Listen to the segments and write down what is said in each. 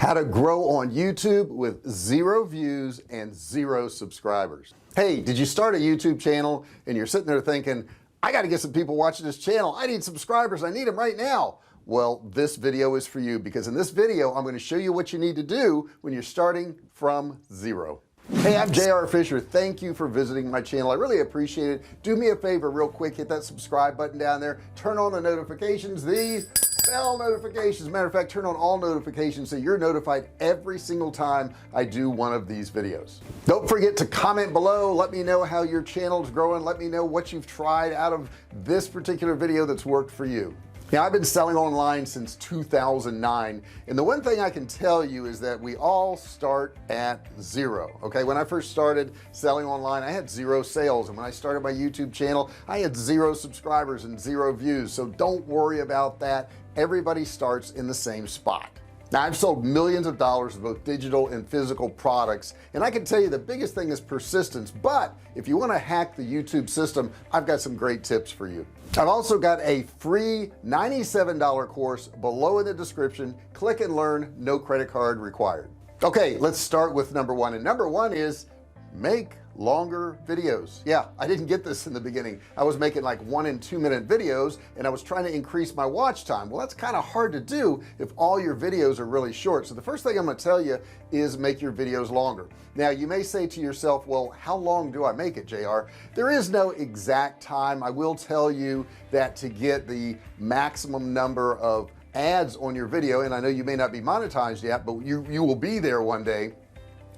How to grow on YouTube with 0 views and 0 subscribers. Hey, did you start a YouTube channel and you're sitting there thinking, I got to get some people watching this channel, I need subscribers, I need them right now? Well, this video is for you, because in this video I'm going to show you what you need to do when you're starting from 0. Hey, I'm JR Fisher. Thank you for visiting my channel. I really appreciate it. Do me a favor real quick, hit that subscribe button down there, turn on the notifications, the bell notifications. Matter of fact, turn on all notifications so you're notified every single time I do one of these videos. Don't forget to comment below, let me know how your channel's growing, let me know what you've tried out of this particular video that's worked for you. Now, I've been selling online since 2009, and the one thing I can tell you is that we all start at 0. Okay, when I first started selling online, I had 0 sales, and when I started my YouTube channel, I had 0 subscribers and 0 views. So don't worry about that. Everybody starts in the same spot. Now, I've sold millions of dollars of both digital and physical products, and I can tell you the biggest thing is persistence. But if you want to hack the YouTube system, I've got some great tips for you. I've also got a free $97 course below in the description. Click and learn, no credit card required. Okay, let's start with number 1, and number 1 is make longer videos. Yeah, I didn't get this in the beginning. I was making like 1 and 2 minute videos, and I was trying to increase my watch time. Well, that's kind of hard to do if all your videos are really short. So the first thing I'm going to tell you is make your videos longer. Now, you may say to yourself, well, how long do I make it, JR? There is no exact time. I will tell you that to get the maximum number of ads on your video, and I know you may not be monetized yet, but you will be there one day,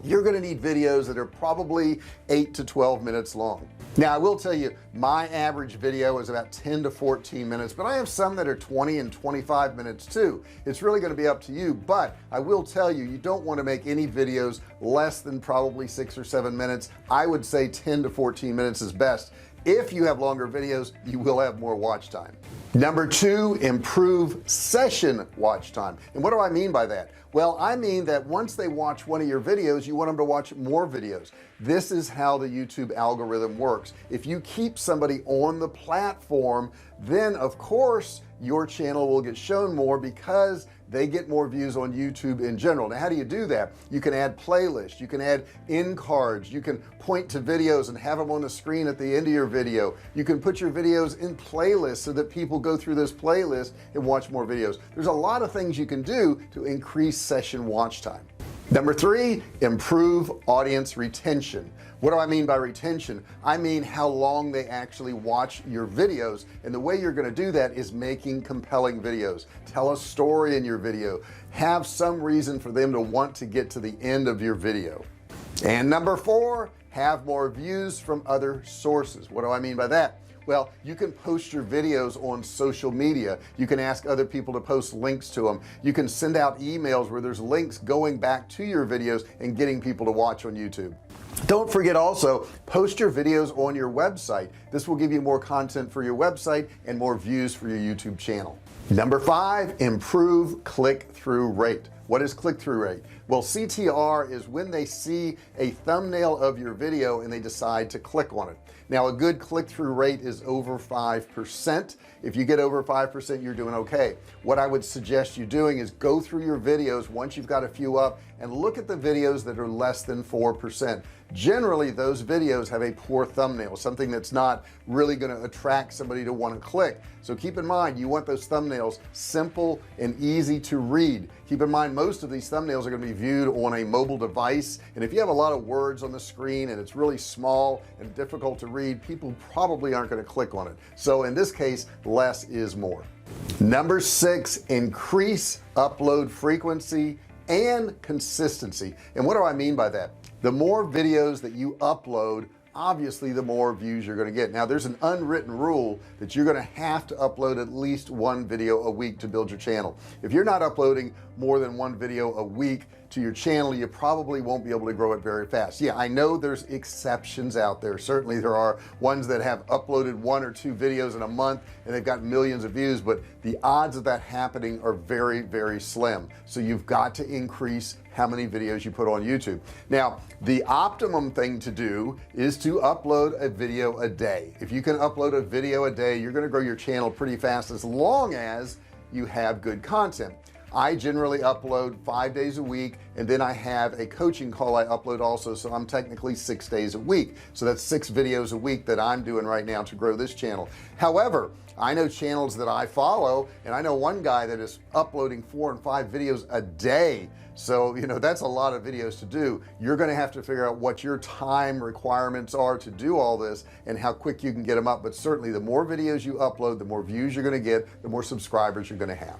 you're going to need videos that are probably 8 to 12 minutes long. Now, I will tell you, my average video is about 10 to 14 minutes, but I have some that are 20 and 25 minutes too. It's really going to be up to you, but I will tell you, you don't want to make any videos less than probably 6 or 7 minutes. I would say 10 to 14 minutes is best. If you have longer videos, you will have more watch time. Number 2, improve session watch time. And what do I mean by that? Well, I mean that once they watch one of your videos, you want them to watch more videos. This is how the YouTube algorithm works. If you keep somebody on the platform, then of course your channel will get shown more because they get more views on YouTube in general. Now, how do you do that? You can add playlists, you can add end cards, you can point to videos and have them on the screen at the end of your video. You can put your videos in playlists so that people go through this playlist and watch more videos. There's a lot of things you can do to increase session watch time. Number 3, improve audience retention. What do I mean by retention? I mean how long they actually watch your videos, and the way you're going to do that is making compelling videos. Tell a story in your video, have some reason for them to want to get to the end of your video. And number 4, have more views from other sources. What do I mean by that? Well, you can post your videos on social media. You can ask other people to post links to them. You can send out emails where there's links going back to your videos and getting people to watch on YouTube. Don't forget also, post your videos on your website. This will give you more content for your website and more views for your YouTube channel. Number 5, improve click-through rate. What is click-through rate? Well, CTR is when they see a thumbnail of your video and they decide to click on it. Now, a good click-through rate is over 5%. If you get over 5%, you're doing okay. What I would suggest you doing is go through your videos once you've got a few up and look at the videos that are less than 4%. Generally, those videos have a poor thumbnail, something that's not really going to attract somebody to want to click. So keep in mind, you want those thumbnails simple and easy to read. Keep in mind, most of these thumbnails are going to be viewed on a mobile device, and if you have a lot of words on the screen and it's really small and difficult to read, people probably aren't going to click on it. So in this case, less is more. Number 6, increase upload frequency and consistency. And what do I mean by that? The more videos that you upload, obviously the more views you're going to get. Now, there's an unwritten rule that you're going to have to upload at least 1 video a week to build your channel. If you're not uploading more than 1 video a week to your channel, you probably won't be able to grow it very fast. Yeah, I know there's exceptions out there. Certainly there are ones that have uploaded 1 or 2 videos in a month and they've got millions of views, but the odds of that happening are very, very slim. So you've got to increase how many videos you put on YouTube. Now, the optimum thing to do is to upload a video a day. If you can upload a video a day, you're going to grow your channel pretty fast as long as you have good content. I generally upload 5 days a week, and then I have a coaching call I upload also, so I'm technically 6 days a week. So that's 6 videos a week that I'm doing right now to grow this channel. However, I know channels that I follow, and I know one guy that is uploading 4 and 5 videos a day. So you know, that's a lot of videos to do. You're going to have to figure out what your time requirements are to do all this and how quick you can get them up. But certainly the more videos you upload, the more views you're going to get, the more subscribers you're going to have.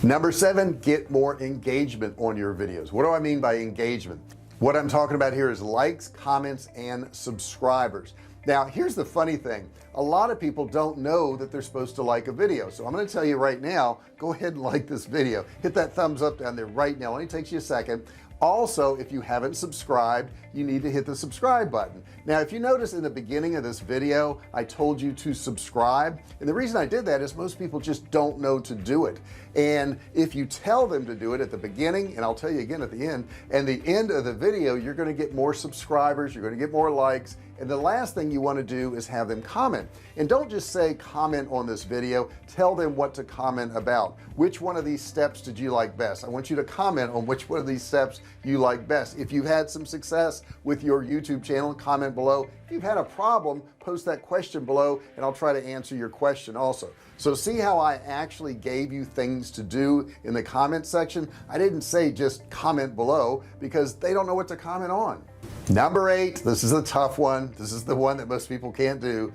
Number 7, get more engagement on your videos. What do I mean by engagement? What I'm talking about here is likes, comments, and subscribers. Now here's the funny thing, a lot of people don't know that they're supposed to like a video, so I'm going to tell you right now, go ahead and like this video, hit that thumbs up down there right now. It only takes you a second. Also, if you haven't subscribed, you need to hit the subscribe button. Now if you notice in the beginning of this video I told you to subscribe, and the reason I did that is most people just don't know to do it. And if you tell them to do it at the beginning, and I'll tell you again at the end, and the end of the video, you're going to get more subscribers, you're going to get more likes, and the last thing you want to do is have them comment. And don't just say comment on this video, tell them what to comment about. Which one of these steps did you like best? I want you to comment on which one of these steps you like best. If you've had some success with your YouTube channel, comment below. If you've had a problem, post that question below and I'll try to answer your question also. So see how I actually gave you things to do in the comment section? I didn't say just comment below because they don't know what to comment on. Number 8, this is a tough one. This is the one that most people can't do.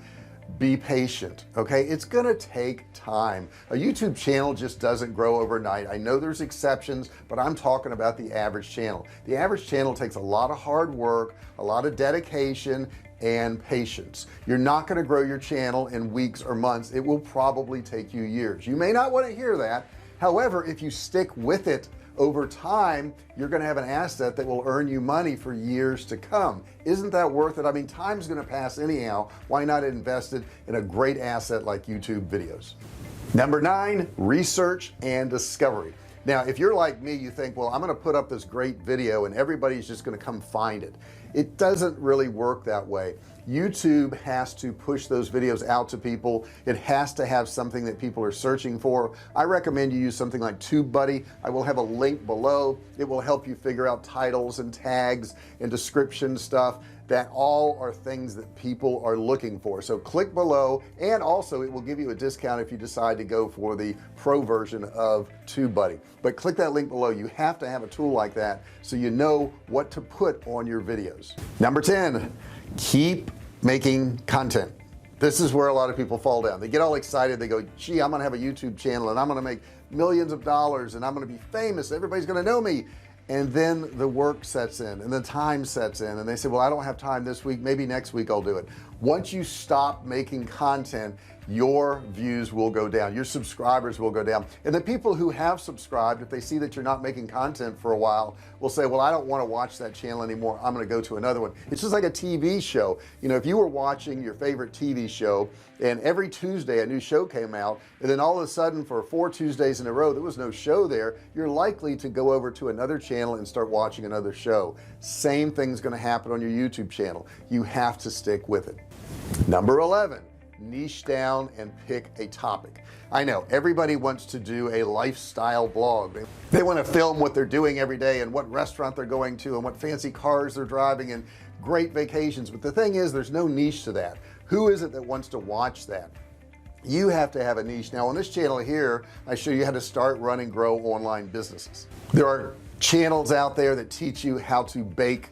Be patient. Okay, it's gonna take time. A YouTube channel just doesn't grow overnight. I know there's exceptions, but I'm talking about the average channel. The average channel takes a lot of hard work, a lot of dedication and patience. You're not going to grow your channel in weeks or months. It will probably take you years. You may not want to hear that. However, if you stick with it over time, you're going to have an asset that will earn you money for years to come. Isn't that worth it? I mean, time's going to pass anyhow. Why not invest it in a great asset like YouTube videos? Number 9, research and discovery. Now if you're like me, you think, well, I'm going to put up this great video and everybody's just going to come find it. It doesn't really work that way. YouTube has to push those videos out to people. It has to have something that people are searching for. I recommend you use something like TubeBuddy. I will have a link below. It will help you figure out titles and tags and description stuff that all are things that people are looking for. So click below, and also it will give you a discount if you decide to go for the pro version of TubeBuddy. But click that link below. You have to have a tool like that so you know what to put on your videos. Number 10, keep making content. This is where a lot of people fall down. They get all excited. They go, gee, I'm gonna have a YouTube channel and I'm gonna make millions of dollars and I'm gonna be famous. Everybody's gonna know me. And then the work sets in and the time sets in and they say, well, I don't have time this week, maybe next week I'll do it. Once you stop making content, your views will go down, your subscribers will go down, and the people who have subscribed, if they see that you're not making content for a while, will say, well, I don't want to watch that channel anymore, I'm going to go to another one. It's just like a TV show. You know, if you were watching your favorite TV show and every Tuesday a new show came out, and then all of a sudden for 4 Tuesdays in a row there was no show there, you're likely to go over to another channel and start watching another show. Same thing's going to happen on your YouTube channel. You have to stick with it. Number 11, niche down and pick a topic. I know everybody wants to do a lifestyle blog. They want to film what they're doing every day and what restaurant they're going to and what fancy cars they're driving and great vacations. But the thing is, there's no niche to that. Who is it that wants to watch that? You have to have a niche. Now on this channel here, I show you how to start, run, and grow online businesses. There are channels out there that teach you how to bake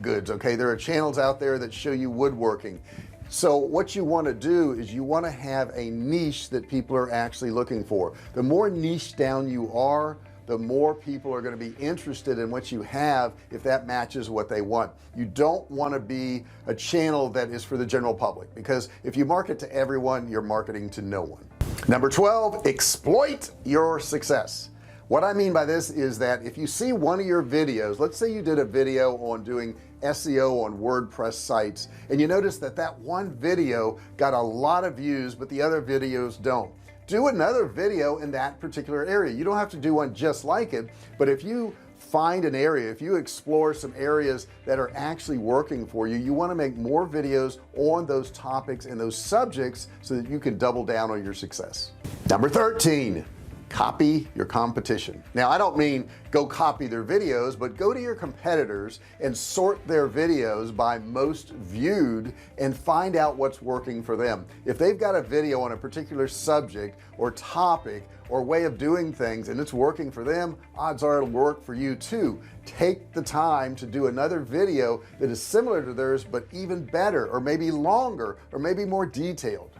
goods. Okay, there are channels out there that show you woodworking. So what you want to do is you want to have a niche that people are actually looking for. The more niche down you are, the more people are going to be interested in what you have if that matches what they want. You don't want to be a channel that is for the general public, because if you market to everyone, you're marketing to no one. Number 12, exploit your success. What I mean by this is that if you see one of your videos, let's say you did a video on doing SEO on WordPress sites, and you notice that that one video got a lot of views but the other videos don't, do another video in that particular area. You don't have to do one just like it, but if you find an area, if you explore some areas that are actually working for you, you want to make more videos on those topics and those subjects so that you can double down on your success. Number 13, copy your competition. Now I don't mean go copy their videos, but go to your competitors and sort their videos by most viewed and find out what's working for them. If they've got a video on a particular subject or topic or way of doing things and it's working for them, odds are it'll work for you too. Take the time to do another video that is similar to theirs but even better, or maybe longer, or maybe more detailed.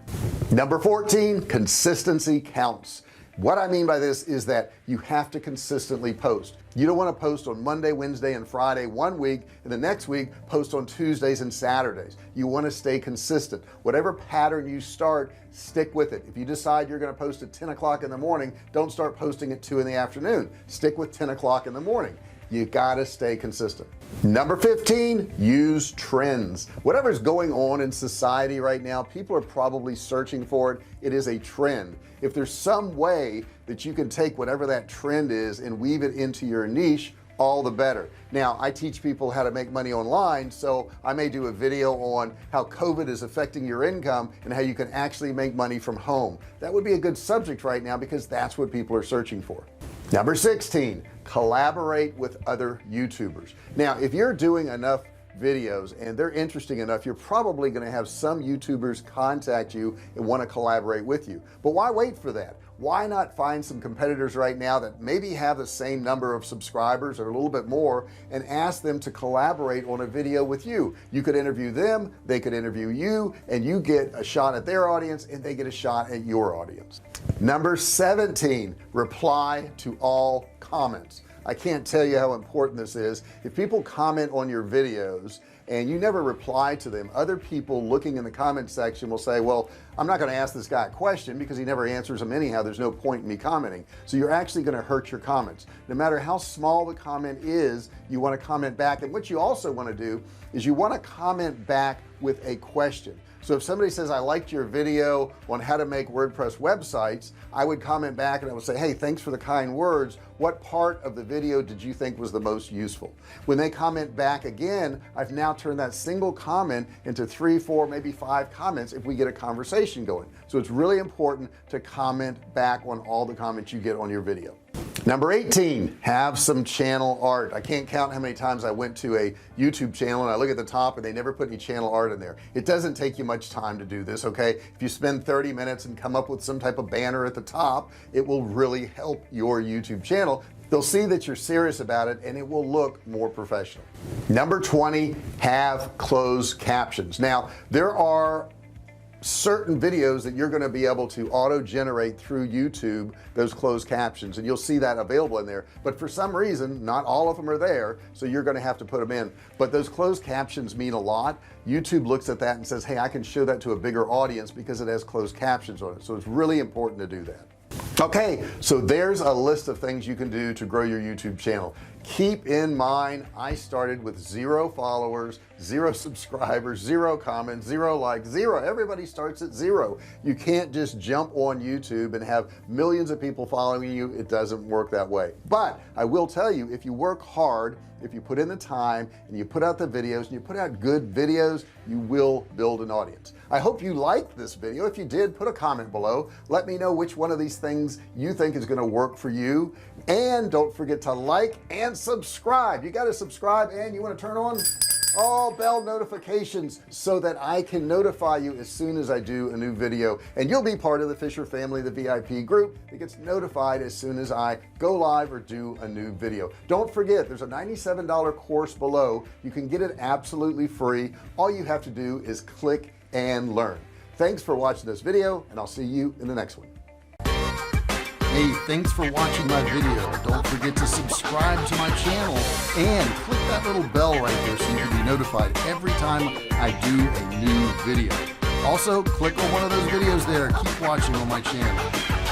Number 14, consistency counts. What I mean by this is that you have to consistently post. You don't want to post on Monday, Wednesday, and Friday one week, and the next week post on Tuesdays and Saturdays. You want to stay consistent. Whatever pattern you start, stick with it. If you decide you're going to post at 10 o'clock in the morning, don't start posting at 2 in the afternoon. Stick with 10 o'clock in the morning. You gotta stay consistent. Number 15, use trends. Whatever's going on in society right now, people are probably searching for it. It is a trend. If there's some way that you can take whatever that trend is and weave it into your niche, all the better. Now I teach people how to make money online, so I may do a video on how COVID is affecting your income and how you can actually make money from home. That would be a good subject right now because that's what people are searching for. Number 16, collaborate with other YouTubers. Now if you're doing enough videos and they're interesting enough, you're probably going to have some YouTubers contact you and want to collaborate with you. But why wait for that? Why not find some competitors right now that maybe have the same number of subscribers or a little bit more and ask them to collaborate on a video with you? You could interview them, they could interview you, and you get a shot at their audience and they get a shot at your audience. Number 17, reply to all comments. I can't tell you how important this is. If people comment on your videos and you never reply to them, other people looking in the comment section will say, well, I'm not going to ask this guy a question because he never answers them anyhow. There's no point in me commenting. So you're actually going to hurt your comments. No matter how small the comment is, you want to comment back. And what you also want to do is you want to comment back with a question. So if somebody says, I liked your video on how to make WordPress websites, I would comment back and I would say, hey, thanks for the kind words. What part of the video did you think was the most useful? When they comment back again, I've now turned that single comment into 3, 4, maybe 5 comments if we get a conversation going. So it's really important to comment back on all the comments you get on your video. Number 18, have some channel art. I can't count how many times I went to a YouTube channel and I look at the top and they never put any channel art in there. It doesn't take you much time to do this, okay? If you spend 30 minutes and come up with some type of banner at the top, it will really help your YouTube channel. They'll see that you're serious about it and it will look more professional. Number 20, have closed captions. Now there are certain videos that you're going to be able to auto generate through YouTube, those closed captions, and you'll see that available in there. But for some reason, not all of them are there, so you're going to have to put them in. But those closed captions mean a lot. YouTube looks at that and says, hey, I can show that to a bigger audience because it has closed captions on it. So it's really important to do that. Okay, so there's a list of things you can do to grow your YouTube channel. Keep in mind, I started with 0 followers, 0 subscribers, 0 comments, 0 likes, 0. Everybody starts at 0. You can't just jump on YouTube and have millions of people following you. It doesn't work that way. But I will tell you, if you work hard, if you put in the time and you put out the videos and you put out good videos, you will build an audience. I hope you liked this video. If you did, put a comment below. Let me know which one of these things you think is going to work for you. And don't forget to like and subscribe. You got to subscribe and you want to turn on all bell notifications so that I can notify you as soon as I do a new video, and you'll be part of the Fisher family, the VIP group that gets notified as soon as I go live or do a new video. Don't forget, there's a $97 course below. You can get it absolutely free. All you have to do is click and learn. Thanks for watching this video, and I'll see you in the next one. Hey, thanks for watching my video. Don't forget to subscribe to my channel and click that little bell right there so you can be notified every time I do a new video. Also, click on one of those videos there. Keep watching on my channel.